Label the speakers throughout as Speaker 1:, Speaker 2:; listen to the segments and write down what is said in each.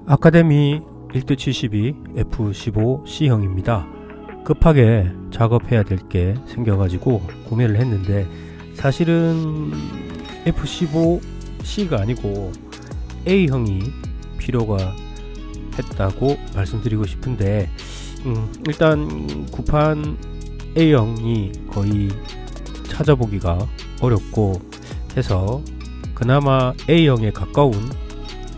Speaker 1: 아카데미 1대72 F15C형입니다. 급하게 작업해야 될 게 생겨가지고 구매를 했는데, 사실은 F15C가 아니고 A형이 필요가 했다고 말씀드리고 싶은데, 일단 구판 A형이 거의 찾아보기가 어렵고 해서 그나마 A형에 가까운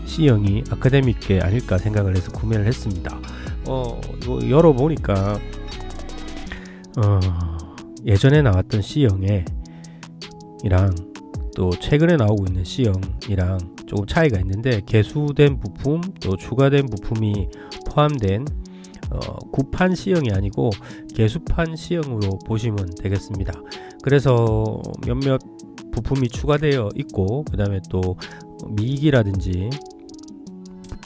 Speaker 1: C형이 아카데미께 아닐까 생각을 해서 구매를 했습니다. 이거 열어보니까 예전에 나왔던 C형에 이랑 또 최근에 나오고 있는 C형이랑 조금 차이가 있는데, 개수된 부품 또 추가된 부품이 포함된 구판 C형이 아니고 개수판 C형으로 보시면 되겠습니다. 그래서 몇몇 부품이 추가되어 있고, 그 다음에 또 미기라든지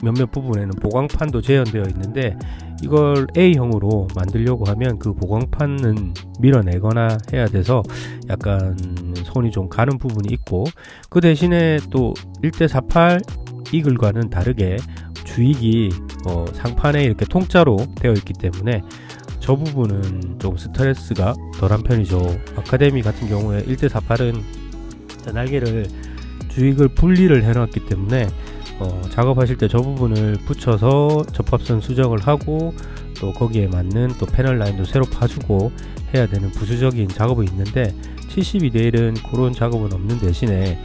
Speaker 1: 몇몇 부분에는 보강판도 재현되어 있는데, 이걸 A형으로 만들려고 하면 그 보강판은 밀어내거나 해야 돼서 약간 손이 좀 가는 부분이 있고, 그 대신에 또 1대48 이글과는 다르게 주익이 상판에 이렇게 통짜로 되어 있기 때문에 저 부분은 좀 스트레스가 덜한 편이죠. 아카데미 같은 경우에 1대48은 날개를 주익을 분리를 해놨기 때문에 작업하실 때 저 부분을 붙여서 접합선 수정을 하고, 또 거기에 맞는 또 패널 라인도 새로 파주고 해야 되는 부수적인 작업이 있는데, 72대1은 그런 작업은 없는 대신에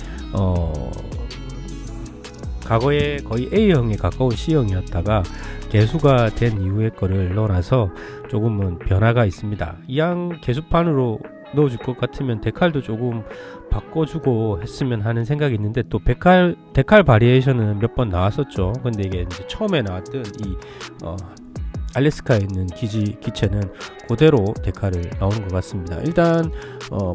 Speaker 1: 과거에 거의 A형에 가까운 C형이었다가 개수가 된 이후의 거를 넣어놔서 조금은 변화가 있습니다. 이왕 개수판으로 넣어줄 것 같으면 데칼도 조금 바꿔주고 했으면 하는 생각이 있는데, 또 데칼 바리에이션은 몇 번 나왔었죠. 근데 이게 이제 처음에 나왔던 이 알래스카에 있는 기체는 그대로 데칼을 나오는 것 같습니다. 일단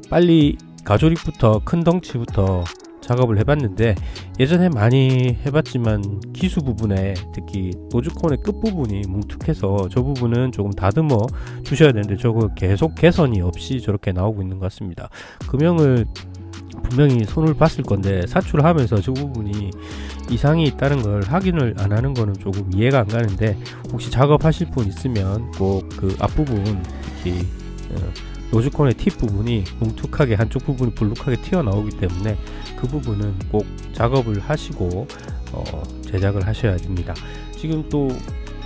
Speaker 1: 빨리 가조립부터 큰 덩치부터 작업을 해봤는데, 예전에 많이 해봤지만 기수 부분에 특히 노즈콘의 끝부분이 뭉툭해서 저 부분은 조금 다듬어 주셔야 되는데, 저거 계속 개선이 없이 저렇게 나오고 있는 것 같습니다. 금형을 분명히 손을 봤을 건데 사출을 하면서 저 부분이 이상이 있다는 걸 확인을 안 하는 거는 조금 이해가 안 가는데, 혹시 작업하실 분 있으면 꼭 그 앞부분, 특히 노즈콘의 팁 부분이 뭉툭하게 한쪽 부분이 불룩하게 튀어나오기 때문에 그 부분은 꼭 작업을 하시고 제작을 하셔야 됩니다. 지금 또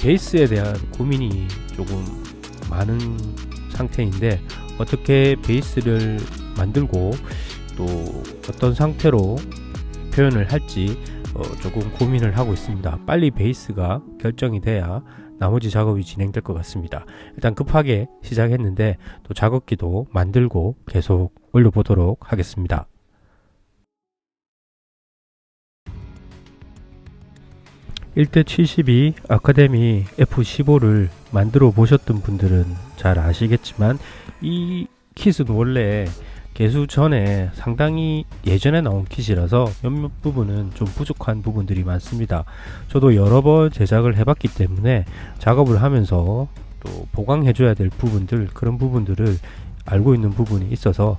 Speaker 1: 베이스에 대한 고민이 조금 많은 상태인데, 어떻게 베이스를 만들고 또 어떤 상태로 표현을 할지 조금 고민을 하고 있습니다. 빨리 베이스가 결정이 돼야 나머지 작업이 진행될 것 같습니다. 일단 급하게 시작했는데 또 작업기도 만들고 계속 올려보도록 하겠습니다. (1대72) 아카데미 F15를 만들어 보셨던 분들은 잘 아시겠지만, 이 킷은 원래 개수 전에 상당히 예전에 나온 킷이라서 몇몇 부분은 좀 부족한 부분들이 많습니다. 저도 여러 번 제작을 해봤기 때문에 작업을 하면서 또 보강해 줘야 될 부분들, 그런 부분들을 알고 있는 부분이 있어서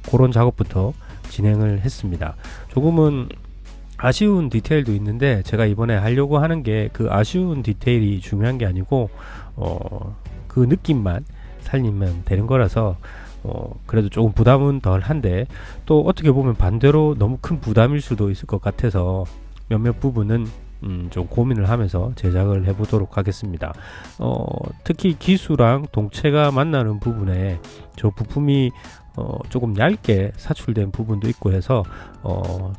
Speaker 1: 그런 작업부터 진행을 했습니다. 조금은 아쉬운 디테일도 있는데, 제가 이번에 하려고 하는 게 그 아쉬운 디테일이 중요한 게 아니고 그 느낌만 살리면 되는 거라서 그래도 조금 부담은 덜 한데, 또 어떻게 보면 반대로 너무 큰 부담일 수도 있을 것 같아서 몇몇 부분은 좀 고민을 하면서 제작을 해보도록 하겠습니다. 특히 기수랑 동체가 만나는 부분에 저 부품이 조금 얇게 사출된 부분도 있고 해서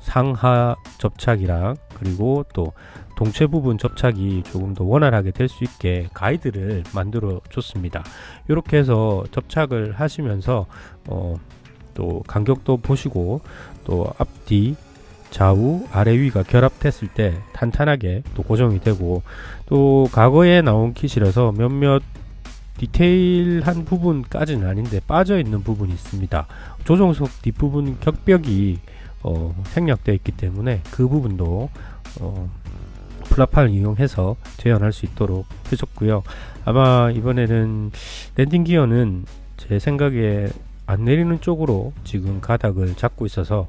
Speaker 1: 상하 접착이랑 그리고 또 동체 부분 접착이 조금 더 원활하게 될 수 있게 가이드를 만들어 줬습니다. 이렇게 해서 접착을 하시면서 또 간격도 보시고, 또 앞뒤 좌우 아래 위가 결합됐을 때 탄탄하게 또 고정이 되고, 또 과거에 나온 킷이라서 몇몇 디테일한 부분까지는 아닌데 빠져 있는 부분이 있습니다. 조종석 뒷부분 격벽이 생략되어 있기 때문에 그 부분도 플라판을 이용해서 재현할 수 있도록 해줬고요. 아마 이번에는 랜딩 기어는 제 생각에 안 내리는 쪽으로 지금 가닥을 잡고 있어서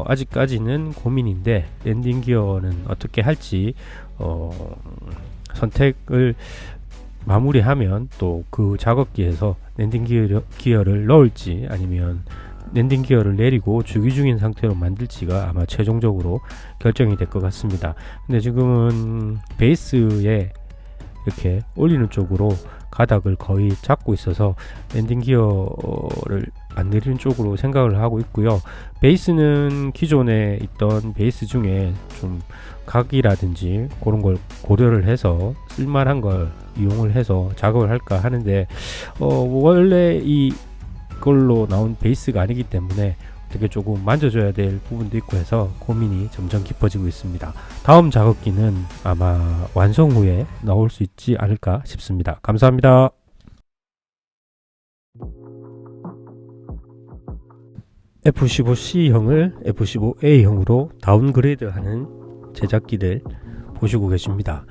Speaker 1: 아직까지는 고민인데, 랜딩 기어는 어떻게 할지 선택을 마무리하면 또 그 작업기에서 랜딩 기어를 넣을지 아니면 랜딩 기어를 내리고 주기 중인 상태로 만들지가 아마 최종적으로 결정이 될 것 같습니다. 근데 지금은 베이스에 이렇게 올리는 쪽으로 가닥을 거의 잡고 있어서 랜딩 기어를 안 내리는 쪽으로 생각을 하고 있고요. 베이스는 기존에 있던 베이스 중에 좀 각이라든지 그런 걸 고려를 해서 쓸만한 걸 이용을 해서 작업을 할까 하는데, 원래 이걸로 나온 베이스가 아니기 때문에 어떻게 조금 만져줘야 될 부분도 있고 해서 고민이 점점 깊어지고 있습니다. 다음 작업기는 아마 완성 후에 나올 수 있지 않을까 싶습니다. 감사합니다. F15C형을 F15A형으로 다운그레이드하는 제작기들 보시고 계십니다.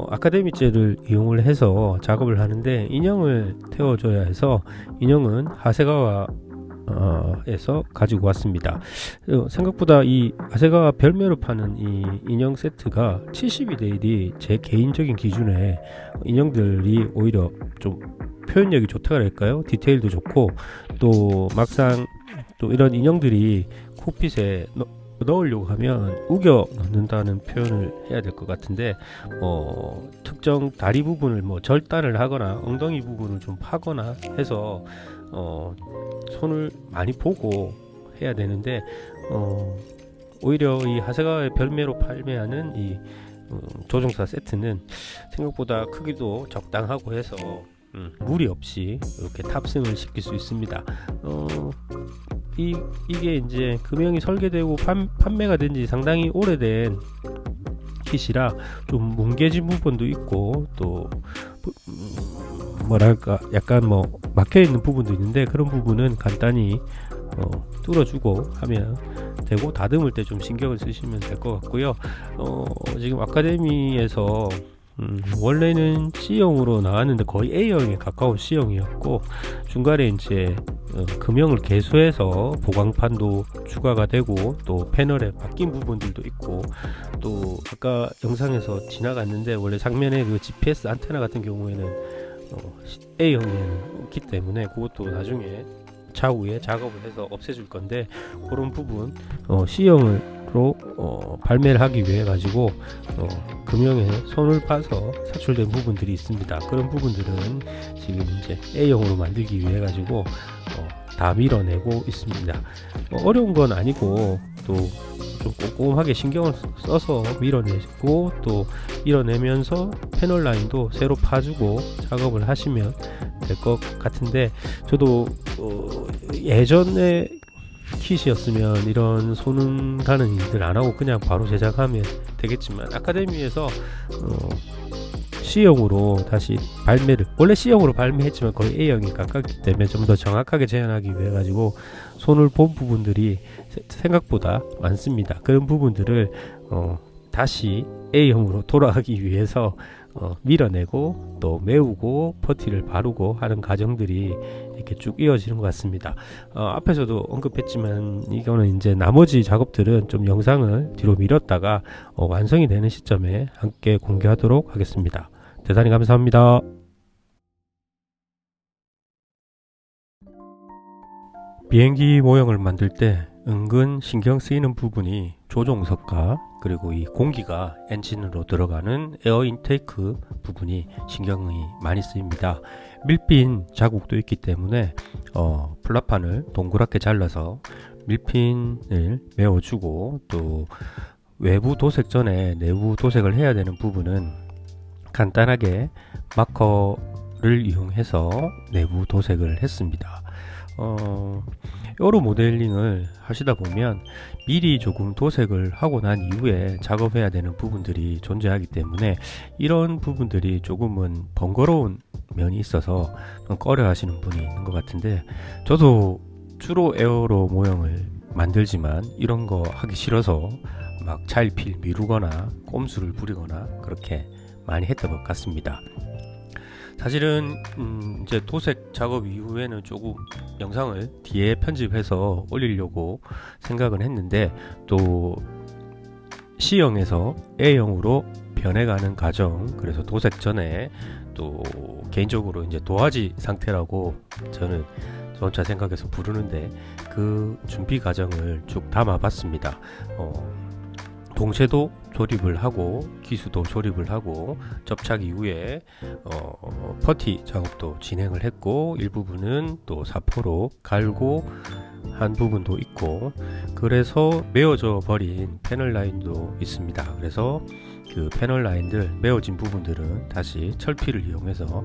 Speaker 1: 아카데미젤을 이용을 해서 작업을 하는데, 인형을 태워줘야 해서 인형은 하세가와 에서 가지고 왔습니다. 생각보다 이 아세가 별매로 파는 이 인형 세트가 70이 돼 일이 제 개인적인 기준에 인형들이 오히려 좀 표현력이 좋다고 할까요? 디테일도 좋고, 또 막상 또 이런 인형들이 콕핏에 넣으려고 하면 우겨 넣는다는 표현을 해야 될 것 같은데, 특정 다리 부분을 절단을 하거나 엉덩이 부분을 좀 파거나 해서 손을 많이 보고 해야 되는데, 오히려 이 하세가와의 별매로 판매하는 이 조종사 세트는 생각보다 크기도 적당하고 해서 무리 없이 이렇게 탑승을 시킬 수 있습니다. 이게 이제 금형이 설계되고 판매가 된 지 상당히 오래된 킷이라 좀 뭉개진 부분도 있고, 또 뭐랄까 약간 막혀있는 부분도 있는데, 그런 부분은 간단히 뚫어주고 하면 되고, 다듬을 때 좀 신경을 쓰시면 될 것 같고요. 지금 아카데미에서 원래는 C형으로 나왔는데 거의 A형에 가까운 C형이었고, 중간에 이제 금형을 개수해서 보강판도 추가가 되고, 또 패널에 바뀐 부분들도 있고, 또 아까 영상에서 지나갔는데 원래 상면에 그 GPS 안테나 같은 경우에는 A형에는 없기 때문에 그것도 나중에 차후에 작업을 해서 없애줄 건데, 그런 부분 C형으로 발매를 하기 위해 가지고 금형에 손을 파서 사출된 부분들이 있습니다. 그런 부분들은 지금 이제 A형으로 만들기 위해 가지고 다 밀어내고 있습니다. 어려운 건 아니고, 또 좀 꼼꼼하게 신경을 써서 밀어내고, 또 밀어내면서 패널 라인도 새로 파주고 작업을 하시면 될 것 같은데, 저도 예전에 킷이었으면 이런 손 가는 일들 안 하고 그냥 바로 제작하면 되겠지만, 아카데미에서 C형으로 다시 발매를, 원래 C형으로 발매했지만 거의 A형이 가깝기 때문에 좀 더 정확하게 재현하기 위해 가지고 손을 본 부분들이 생각보다 많습니다. 그런 부분들을 다시 A형으로 돌아가기 위해서 밀어내고 또 메우고 퍼티를 바르고 하는 과정들이 이렇게 쭉 이어지는 것 같습니다. 앞에서도 언급했지만, 이거는 이제 나머지 작업들은 좀 영상을 뒤로 미뤘다가 완성이 되는 시점에 함께 공개하도록 하겠습니다. 대단히 감사합니다. 비행기 모형을 만들 때 은근 신경 쓰이는 부분이 조종석과 그리고 이 공기가 엔진으로 들어가는 에어 인테이크 부분이 신경이 많이 쓰입니다. 밀핀 자국도 있기 때문에 플라판을 동그랗게 잘라서 밀핀을 메워주고, 또 외부 도색 전에 내부 도색을 해야 되는 부분은 간단하게 마커를 이용해서 내부 도색을 했습니다. 여러 모델링을 하시다 보면 미리 조금 도색을 하고 난 이후에 작업해야 되는 부분들이 존재하기 때문에, 이런 부분들이 조금은 번거로운 면이 있어서 좀 꺼려 하시는 분이 있는 것 같은데, 저도 주로 에어로 모형을 만들지만 이런 거 하기 싫어서 막 차일피일 미루거나 꼼수를 부리거나 그렇게 많이 했던 것 같습니다. 사실은 이제 도색 작업 이후에는 조금 영상을 뒤에 편집해서 올리려고 생각은 했는데, 또 C형에서 A형으로 변해가는 과정, 그래서 도색 전에 또 개인적으로 이제 도화지 상태라고 저는 저 혼자 생각해서 부르는데, 그 준비 과정을 쭉 담아봤습니다. 동체도 조립을 하고 기수도 조립을 하고 접착 이후에 퍼티 작업도 진행을 했고, 일부분은 또 사포로 갈고 한 부분도 있고, 그래서 메어져 버린 패널 라인도 있습니다. 그래서 그 패널 라인들 메어진 부분들은 다시 철피를 이용해서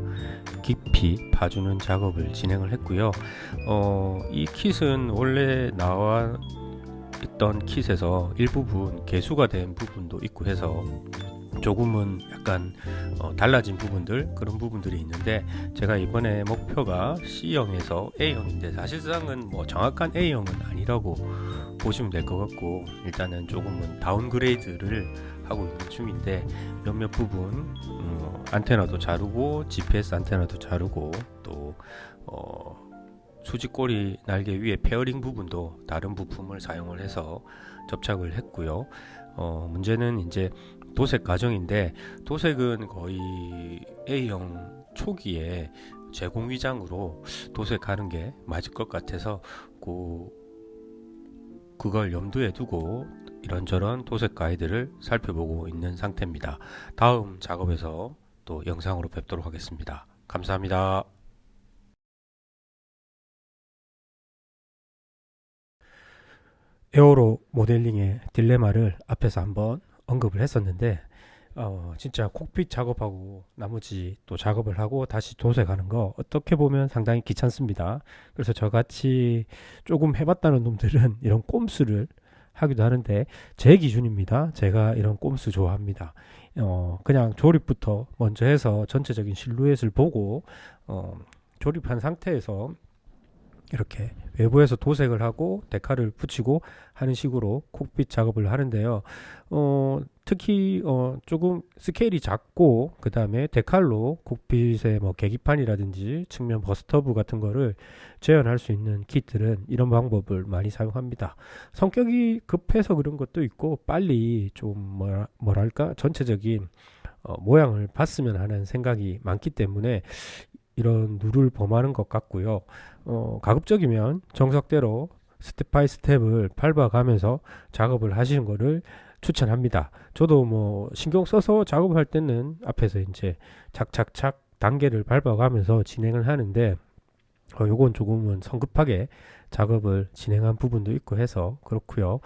Speaker 1: 깊이 파주는 작업을 진행을 했고요. 이 킷은 원래 나와 있던 킷에서 일부분 개수가 된 부분도 있고 해서 조금은 약간 달라진 부분들, 그런 부분들이 있는데, 제가 이번에 목표가 C형에서 A형인데 사실상은 뭐 정확한 A형은 아니라고 보시면 될 것 같고, 일단은 조금은 다운그레이드를 하고 있는 중인데, 몇몇 부분 안테나도 자르고 GPS 안테나도 자르고, 또 수직꼬리 날개 위에 페어링 부분도 다른 부품을 사용을 해서 접착을 했고요. 문제는 이제 도색 과정인데, 도색은 거의 A형 초기에 제공 위장으로 도색하는 게 맞을 것 같아서 그걸 염두에 두고 이런저런 도색 가이드를 살펴보고 있는 상태입니다. 다음 작업에서 또 영상으로 뵙도록 하겠습니다. 감사합니다. 에어로 모델링의 딜레마를 앞에서 한번 언급을 했었는데, 진짜 콕핏 작업하고 나머지 또 작업을 하고 다시 도색하는 거 어떻게 보면 상당히 귀찮습니다. 그래서 저같이 조금 해봤다는 놈들은 이런 꼼수를 하기도 하는데, 제 기준입니다. 제가 이런 꼼수 좋아합니다. 그냥 조립부터 먼저 해서 전체적인 실루엣을 보고 조립한 상태에서 이렇게 외부에서 도색을 하고 데칼을 붙이고 하는 식으로 콕핏 작업을 하는데요. 특히 조금 스케일이 작고, 그 다음에 데칼로 콕핏의 뭐 계기판이라든지 측면 버스터브 같은 거를 재현할 수 있는 킷들은 이런 방법을 많이 사용합니다. 성격이 급해서 그런 것도 있고, 빨리 좀 뭐랄까 전체적인 모양을 봤으면 하는 생각이 많기 때문에 이런 룰을 범하는 것 같고요. 가급적이면 정석대로 스텝 바이 스텝을 밟아가면서 작업을 하시는 거를 추천합니다. 저도 뭐 신경 써서 작업을 할 때는 앞에서 이제 착착착 단계를 밟아가면서 진행을 하는데, 요건 조금은 성급하게 작업을 진행한 부분도 있고 해서 그렇고요.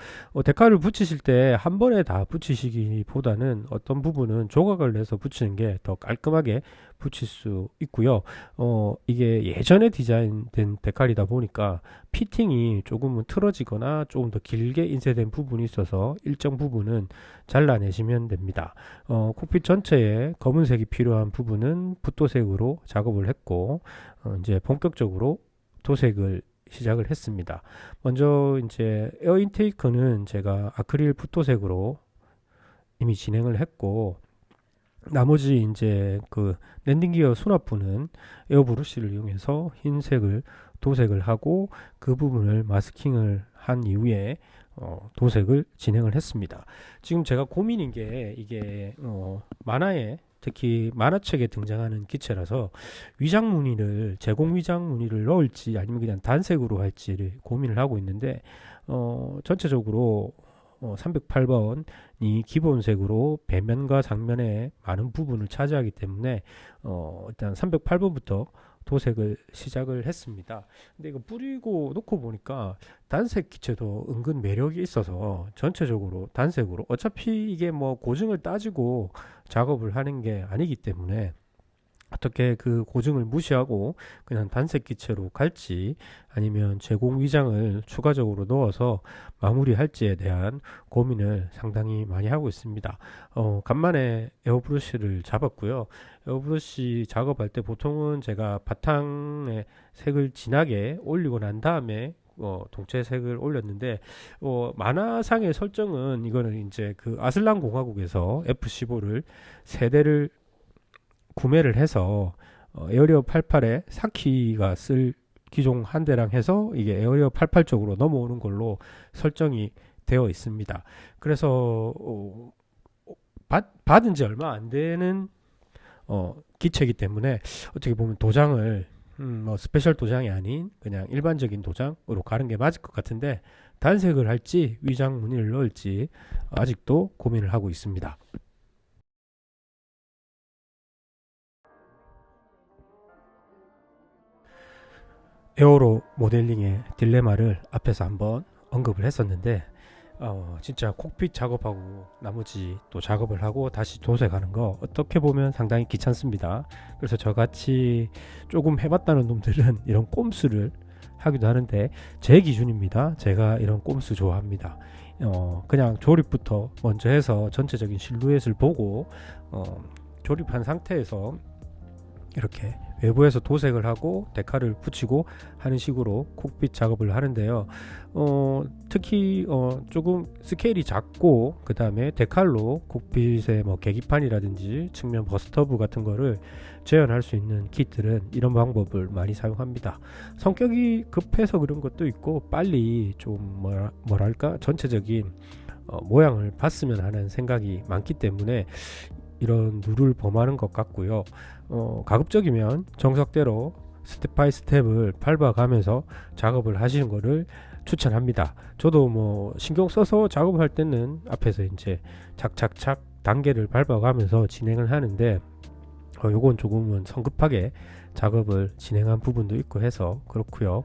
Speaker 1: 데칼을 붙이실 때 한 번에 다 붙이시기보다는 어떤 부분은 조각을 내서 붙이는 게 더 깔끔하게 붙일 수 있고요. 이게 예전에 디자인된 데칼이다 보니까 피팅이 조금은 틀어지거나 조금 더 길게 인쇄된 부분이 있어서 일정 부분은 잘라내시면 됩니다. 콕핏 전체에 검은색이 필요한 부분은 붓도색으로 작업을 했고, 이제 본격적으로 도색을 시작을 했습니다. 먼저 이제 에어 인테이크는 제가 아크릴 붓도색으로 이미 진행을 했고, 나머지 이제 그 랜딩 기어 수납부는 에어 브러쉬를 이용해서 흰색을 도색을 하고, 그 부분을 마스킹을 한 이후에 도색을 진행을 했습니다. 지금 제가 고민인 게, 이게 만화에, 특히 만화책에 등장하는 기체라서 위장 무늬를, 제공 위장 무늬를 넣을지 아니면 그냥 단색으로 할지를 고민을 하고 있는데, 전체적으로 308번이 기본색으로 배면과 상면에 많은 부분을 차지하기 때문에 일단 308번부터 도색을 시작을 했습니다. 근데 이거 뿌리고 놓고 보니까 단색 기체도 은근 매력이 있어서 전체적으로 단색으로, 어차피 이게 뭐 고증을 따지고 작업을 하는 게 아니기 때문에 어떻게 그 고증을 무시하고 그냥 단색 기체로 갈지, 아니면 제공 위장을 추가적으로 넣어서 마무리할지에 대한 고민을 상당히 많이 하고 있습니다. 간만에 에어브러쉬를 잡았고요. 에어브러쉬 작업할 때 보통은 제가 바탕에 색을 진하게 올리고 난 다음에 동체 색을 올렸는데, 만화상의 설정은 이거는 이제 그 아슬란 공화국에서 F15를 세대를 구매를 해서 에어리어 88에 4키가 쓸 기종 한 대랑 해서 이게 에어리어 88 쪽으로 넘어오는 걸로 설정이 되어 있습니다. 그래서 받은 지 얼마 안 되는 기체이기 때문에 어떻게 보면 도장을 뭐 스페셜 도장이 아닌 그냥 일반적인 도장으로 가는 게 맞을 것 같은데, 단색을 할지 위장 무늬를 넣을지 아직도 고민을 하고 있습니다. 에어로 모델링의 딜레마를 앞에서 한번 언급을 했었는데, 진짜 콕핏 작업하고 나머지 또 작업을 하고 다시 도색하는 거 어떻게 보면 상당히 귀찮습니다. 그래서 저같이 조금 해봤다는 놈들은 이런 꼼수를 하기도 하는데, 제 기준입니다. 제가 이런 꼼수 좋아합니다. 그냥 조립부터 먼저 해서 전체적인 실루엣을 보고 조립한 상태에서 이렇게 외부에서 도색을 하고 데칼을 붙이고 하는 식으로 콕핏 작업을 하는데요. 특히 조금 스케일이 작고 그 다음에 데칼로 콕핏의 뭐 계기판이라든지 측면 버스터브 같은 거를 재현할 수 있는 킷들은 이런 방법을 많이 사용합니다. 성격이 급해서 그런 것도 있고, 빨리 좀 뭐랄까 전체적인 모양을 봤으면 하는 생각이 많기 때문에 이런 룰을 범하는 것 같고요. 가급적이면 정석대로 스텝 바이 스텝을 밟아가면서 작업을 하시는 거를 추천합니다. 저도 뭐 신경 써서 작업을 할 때는 앞에서 이제 착착착 단계를 밟아가면서 진행을 하는데, 요건 조금은 성급하게 작업을 진행한 부분도 있고 해서 그렇고요.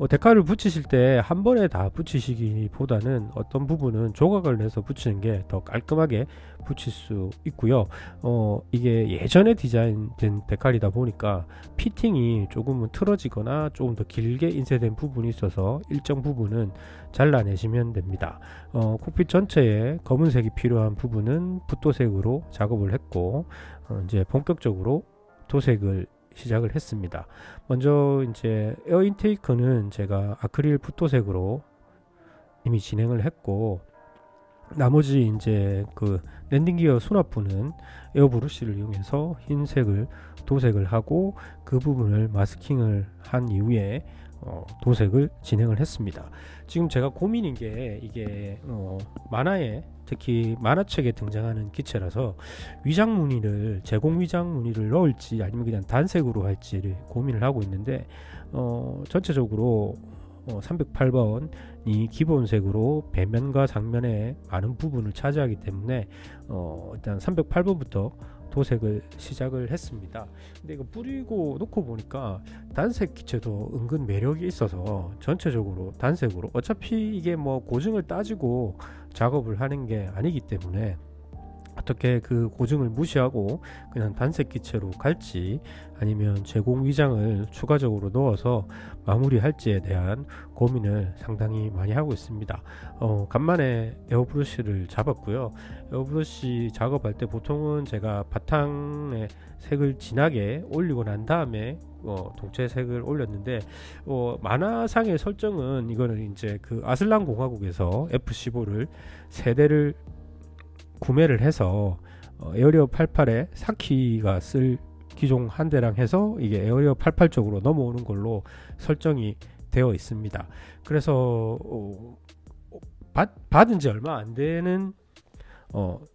Speaker 1: 데칼을 붙이실 때 한 번에 다 붙이시기보다는 어떤 부분은 조각을 내서 붙이는 게 더 깔끔하게 붙일 수 있고요. 이게 예전에 디자인된 데칼이다 보니까 피팅이 조금은 틀어지거나 조금 더 길게 인쇄된 부분이 있어서 일정 부분은 잘라내시면 됩니다. 콕핏 전체에 검은색이 필요한 부분은 붓도색으로 작업을 했고, 이제 본격적으로 도색을 시작을 했습니다. 먼저 이제 에어 인테이크는 제가 아크릴 붓도색으로 이미 진행을 했고, 나머지 이제 그 랜딩 기어 수납부는 에어 브러쉬를 이용해서 흰색을 도색을 하고 그 부분을 마스킹을 한 이후에 도색을 진행을 했습니다. 지금 제가 고민인 게, 이게 만화에 특히 만화책에 등장하는 기체라서 위장 무늬를, 제공 위장 무늬를 넣을지 아니면 그냥 단색으로 할지를 고민을 하고 있는데, 전체적으로 308번이 기본색으로 배면과 상면에 많은 부분을 차지하기 때문에 일단 308번부터 도색을 시작을 했습니다. 근데 이거 뿌리고 놓고 보니까 단색 기체도 은근 매력이 있어서 전체적으로 단색으로, 어차피 이게 뭐 고증을 따지고 작업을 하는 게 아니기 때문에 어떻게 그 고증을 무시하고 그냥 단색 기체로 갈지 아니면 제공 위장을 추가적으로 넣어서 마무리할지에 대한 고민을 상당히 많이 하고 있습니다. 간만에 에어브러쉬를 잡았고요. 에어브러쉬 작업할 때 보통은 제가 바탕에 색을 진하게 올리고 난 다음에 동체 색을 올렸는데, 만화상의 설정은 이거는 이제 그 아슬란 공화국에서 F15를 세대를 구매를 해서 에어리어 88에 4키가 쓸 기종 한 대랑 해서 이게 에어리어 88 쪽으로 넘어오는 걸로 설정이 되어 있습니다. 그래서 받은 지 얼마 안 되는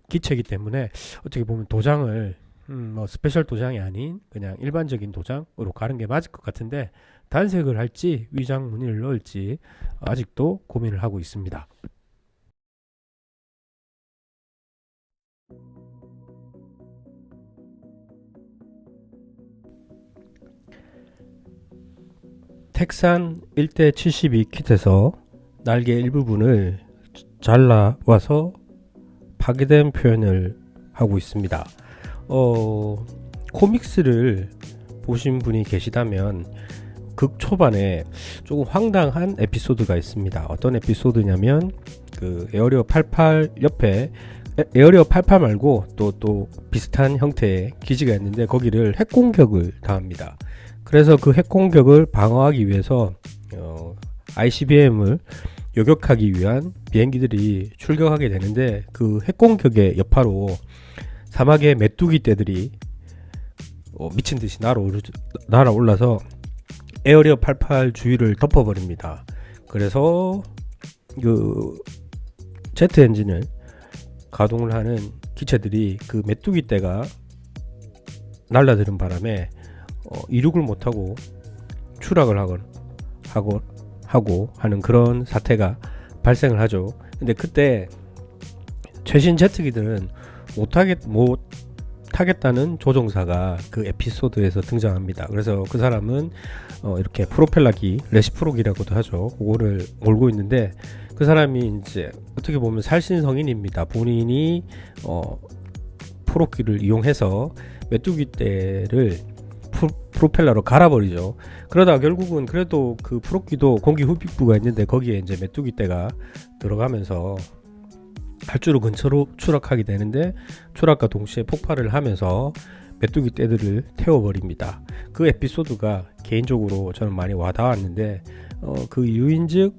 Speaker 1: 기체이기 때문에 어떻게 보면 도장을 뭐 스페셜 도장이 아닌 그냥 일반적인 도장으로 가는 게 맞을 것 같은데, 단색을 할지 위장 무늬를 넣을지 아직도 고민을 하고 있습니다. 텍산 1:72 킷에서 날개 일부분을 잘라와서 파괴된 표현을 하고 있습니다. 코믹스를 보신 분이 계시다면 극 초반에 조금 황당한 에피소드가 있습니다. 어떤 에피소드냐면, 그 에어리어 88 옆에 에어리어 88 말고 또 비슷한 형태의 기지가 있는데 거기를 핵공격을 당합니다. 그래서 그 핵공격을 방어하기 위해서 ICBM을 요격하기 위한 비행기들이 출격하게 되는데, 그 핵공격의 여파로 사막의 메뚜기 떼들이 미친 듯이 날아올라서 에어리어 88 주위를 덮어버립니다. 그래서 그 제트 엔진을 가동을 하는 기체들이 그 메뚜기 떼가 날라드는 바람에 이륙을 못하고 추락을 하고 하는 그런 사태가 발생을 하죠. 근데 그때 최신 제트기들은 못 타겠다는 조종사가 그 에피소드에서 등장합니다. 그래서 그 사람은 이렇게 프로펠러기, 레시프로기라고도 하죠. 그거를 몰고 있는데 그 사람이 이제 어떻게 보면 살신성인입니다. 본인이 프로기를 이용해서 메뚜기 떼를 프로펠러로 갈아버리죠. 그러다가 결국은 그래도 그 프로기도 공기 흡입구가 있는데 거기에 이제 메뚜기 떼가 들어가면서 활주로 근처로 추락하게 되는데 추락과 동시에 폭발을 하면서 메뚜기 떼들을 태워버립니다. 그 에피소드가 개인적으로 저는 많이 와닿았는데 그 이유인즉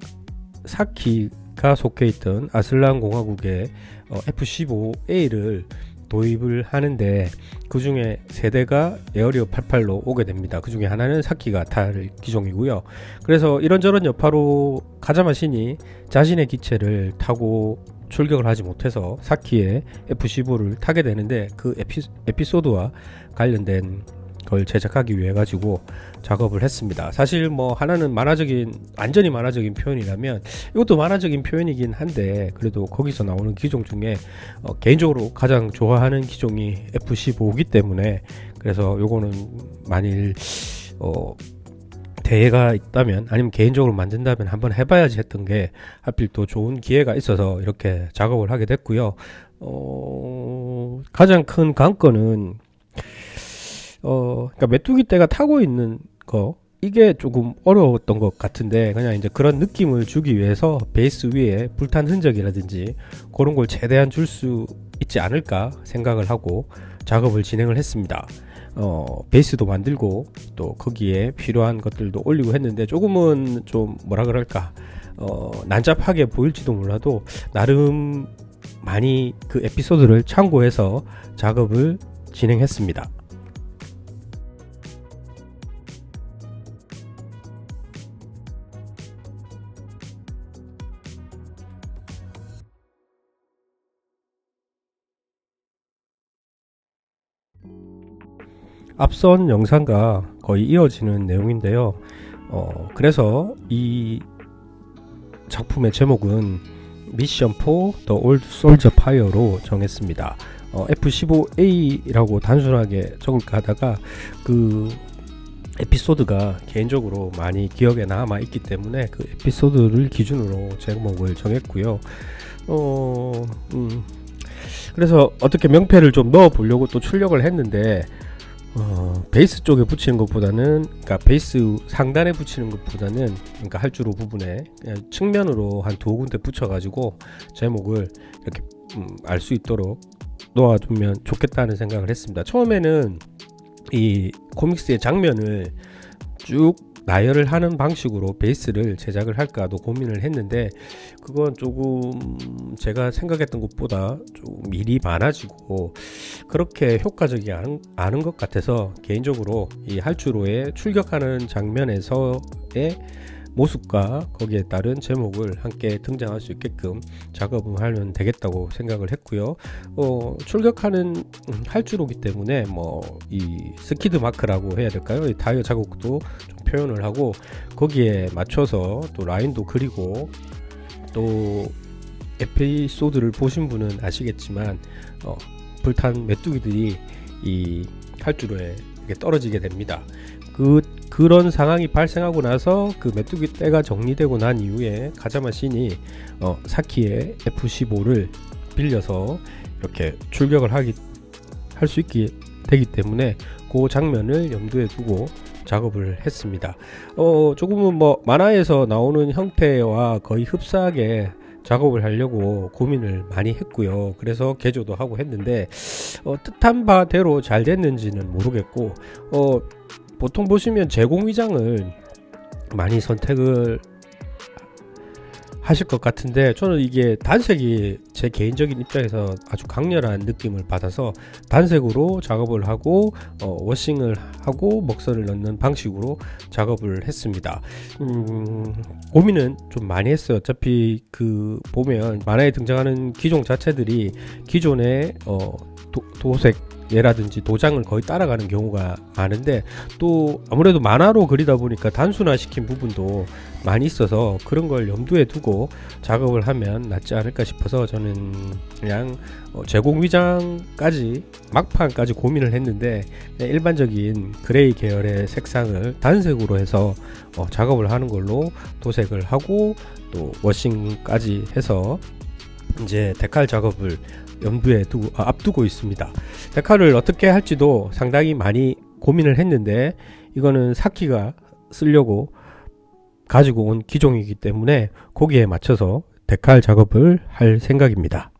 Speaker 1: 사키가 속해 있던 아슬란 공화국의 F-15A를 도입을 하는데 그 중에 세대가 에어리어 88로 오게 됩니다. 그 중에 하나는 사키가 탈 기종이고요. 그래서 이런저런 여파로 가자마 신이 자신의 기체를 타고 출격을 하지 못해서 사키의 F-15를 타게 되는데 그 에피소드와 관련된 걸 제작하기 위해 가지고 작업을 했습니다. 사실 뭐 하나는 완전히 만화적인 표현이라면 이것도 만화적인 표현이긴 한데 그래도 거기서 나오는 기종 중에 개인적으로 가장 좋아하는 기종이 F-15기 때문에 그래서 요거는 만일 대회가 있다면 아니면 개인적으로 만든다면 한번 해봐야지 했던 게 하필 또 좋은 기회가 있어서 이렇게 작업을 하게 됐고요. 가장 큰 관건은 그러니까 메뚜기 떼가 타고 있는 거 이게 조금 어려웠던 것 같은데 그냥 이제 그런 느낌을 주기 위해서 베이스 위에 불탄 흔적이라든지 그런 걸 최대한 줄 수 있지 않을까 생각을 하고 작업을 진행을 했습니다. 베이스도 만들고 또 거기에 필요한 것들도 올리고 했는데 조금은 좀 뭐라 그럴까 난잡하게 보일지도 몰라도 나름 많이 그 에피소드를 참고해서 작업을 진행했습니다. 앞선 영상과 거의 이어지는 내용인데요. 그래서 이 작품의 제목은 미션 4 The Old Soldier Fire로 정했습니다. F-15A라고 단순하게 적을까 하다가 그 에피소드가 개인적으로 많이 기억에 남아 있기 때문에 그 에피소드를 기준으로 제목을 정했고요. 그래서 어떻게 명패를 좀 넣어 보려고 또 출력을 했는데 베이스 쪽에 붙이는 것보다는 그러니까 베이스 상단에 붙이는 것보다는 그러니까 활주로 부분에 그냥 측면으로 한 두 군데 붙여 가지고 제목을 이렇게 알 수 있도록 놓아두면 좋겠다는 생각을 했습니다. 처음에는 이 코믹스의 장면을 쭉 나열을 하는 방식으로 베이스를 제작을 할까도 고민을 했는데 그건 조금 제가 생각했던 것보다 좀 일이 많아지고 그렇게 효과적이지 않은 것 같아서 개인적으로 이 활주로에 출격하는 장면에서의 모습과 거기에 따른 제목을 함께 등장할 수 있게끔 작업을 하면 되겠다고 생각을 했고요. 출격하는 활주로기 때문에 뭐 이 스키드 마크라고 해야 될까요? 이 타이어 자국도 좀 표현을 하고 거기에 맞춰서 또 라인도 그리고 또 에피소드를 보신 분은 아시겠지만 불탄 메뚜기들이 이 활주로에 이렇게 떨어지게 됩니다. 그런 상황이 발생하고 나서 그 메뚜기 떼가 정리되고 난 이후에 가자마 신이 사키의 F-15를 빌려서 이렇게 출격을 할 수 있게 되기 때문에 그 장면을 염두에 두고 작업을 했습니다. 조금은 뭐 만화에서 나오는 형태와 거의 흡사하게 작업을 하려고 고민을 많이 했고요. 그래서 개조도 하고 했는데 뜻한 바대로 잘 됐는지는 모르겠고 보통 보시면 제공 위장을 많이 선택을 하실 것 같은데, 저는 이게 단색이 제 개인적인 입장에서 아주 강렬한 느낌을 받아서 단색으로 작업을 하고 워싱을 하고 먹선을 넣는 방식으로 작업을 했습니다. 고민은 좀 많이 했어요. 어차피 그 보면 만화에 등장하는 기종 자체들이 기존의 도색 예라든지 도장을 거의 따라가는 경우가 많은데, 또 아무래도 만화로 그리다 보니까 단순화시킨 부분도 많이 있어서 그런 걸 염두에 두고 작업을 하면 낫지 않을까 싶어서 저는 그냥 제공 위장까지 막판까지 고민을 했는데, 일반적인 그레이 계열의 색상을 단색으로 해서 작업을 하는 걸로 도색을 하고 또 워싱까지 해서 이제 데칼 작업을 염두에 앞두고 있습니다. 데칼을 어떻게 할지도 상당히 많이 고민을 했는데, 이거는 사키가 쓰려고 가지고 온 기종이기 때문에 거기에 맞춰서 데칼 작업을 할 생각입니다.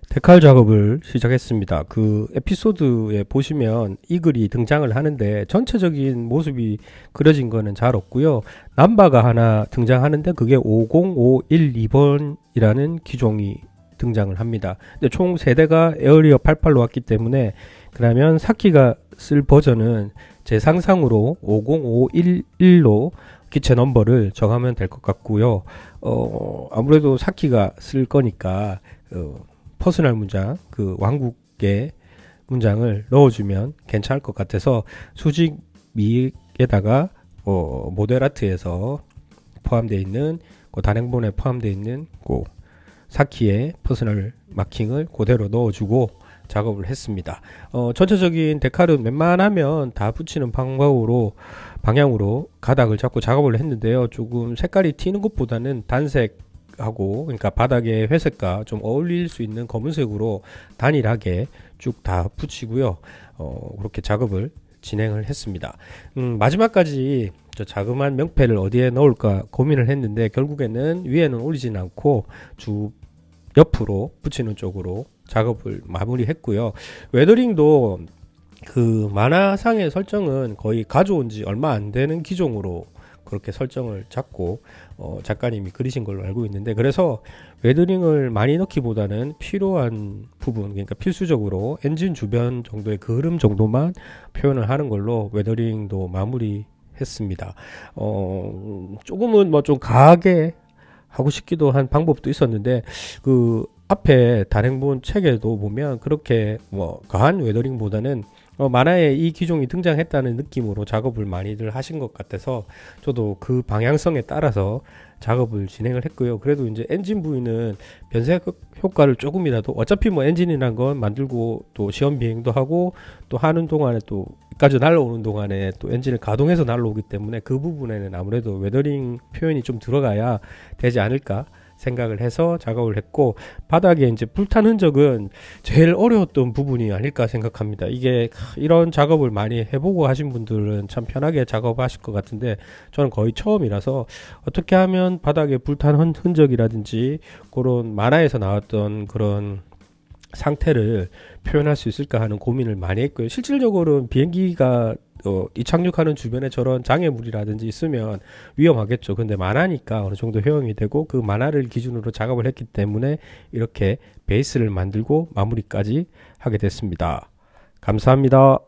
Speaker 1: 데칼 작업을 시작했습니다. 그 에피소드에 보시면 이 글이 등장을 하는데 전체적인 모습이 그려진 거는 잘 없고요. 남바가 하나 등장하는데 그게 50512번이라는 기종이 등장을 합니다. 근데 총 세대가 에어리어 88로 왔기 때문에, 그러면 사키가 쓸 버전은 제 상상으로 50511로 기체 넘버를 정하면 될 것 같고요. 아무래도 사키가 쓸 거니까 퍼스널 문장, 그 왕국의 문장을 넣어주면 괜찮을 것 같아서 수직 미에다가 모델 아트에서 포함되어 있는 단행본에 포함되어 있는 사키의 퍼스널 마킹을 그대로 넣어주고 작업을 했습니다. 전체적인 데칼은 웬만하면 다 붙이는 방향으로 가닥을 잡고 작업을 했는데요. 조금 색깔이 튀는 것보다는 단색 하고, 그러니까 바닥에 회색과 좀 어울릴 수 있는 검은색으로 단일하게 쭉 다 붙이고요. 그렇게 작업을 진행을 했습니다. 마지막까지 저 자그마한 명패를 어디에 넣을까 고민을 했는데, 결국에는 위에는 올리진 않고 쭉 옆으로 붙이는 쪽으로 작업을 마무리했고요. 웨더링도 그 만화상의 설정은 거의 가져온 지 얼마 안 되는 기종으로 그렇게 설정을 잡고 작가님이 그리신 걸로 알고 있는데, 그래서 웨더링을 많이 넣기보다는 필요한 부분, 그러니까 필수적으로 엔진 주변 정도의 그 흐름 정도만 표현을 하는 걸로 웨더링도 마무리했습니다. 조금은 뭐 좀 과하게 하고 싶기도 한 방법도 있었는데, 그 앞에 단행본 책에도 보면 그렇게 뭐 과한 웨더링보다는 만화에 이 기종이 등장했다는 느낌으로 작업을 많이들 하신 것 같아서 저도 그 방향성에 따라서 작업을 진행을 했고요. 그래도 이제 엔진 부위는 변색 효과를 조금이라도, 어차피 뭐 엔진이란 건 만들고 또 시험 비행도 하고 또 하는 동안에 또 여기까지 날아오는 동안에 또 엔진을 가동해서 날아오기 때문에 그 부분에는 아무래도 웨더링 표현이 좀 들어가야 되지 않을까 생각을 해서 작업을 했고, 바닥에 이제 불탄 흔적은 제일 어려웠던 부분이 아닐까 생각합니다. 이게 이런 작업을 많이 해보고 하신 분들은 참 편하게 작업하실 것 같은데, 저는 거의 처음이라서 어떻게 하면 바닥에 불탄 흔적이라든지 그런 만화에서 나왔던 그런 상태를 표현할 수 있을까 하는 고민을 많이 했고요. 실질적으로는 비행기가 이착륙하는 주변에 저런 장애물이라든지 있으면 위험하겠죠. 근데 만화니까 어느 정도 허용이 되고, 그 만화를 기준으로 작업을 했기 때문에 이렇게 베이스를 만들고 마무리까지 하게 됐습니다. 감사합니다.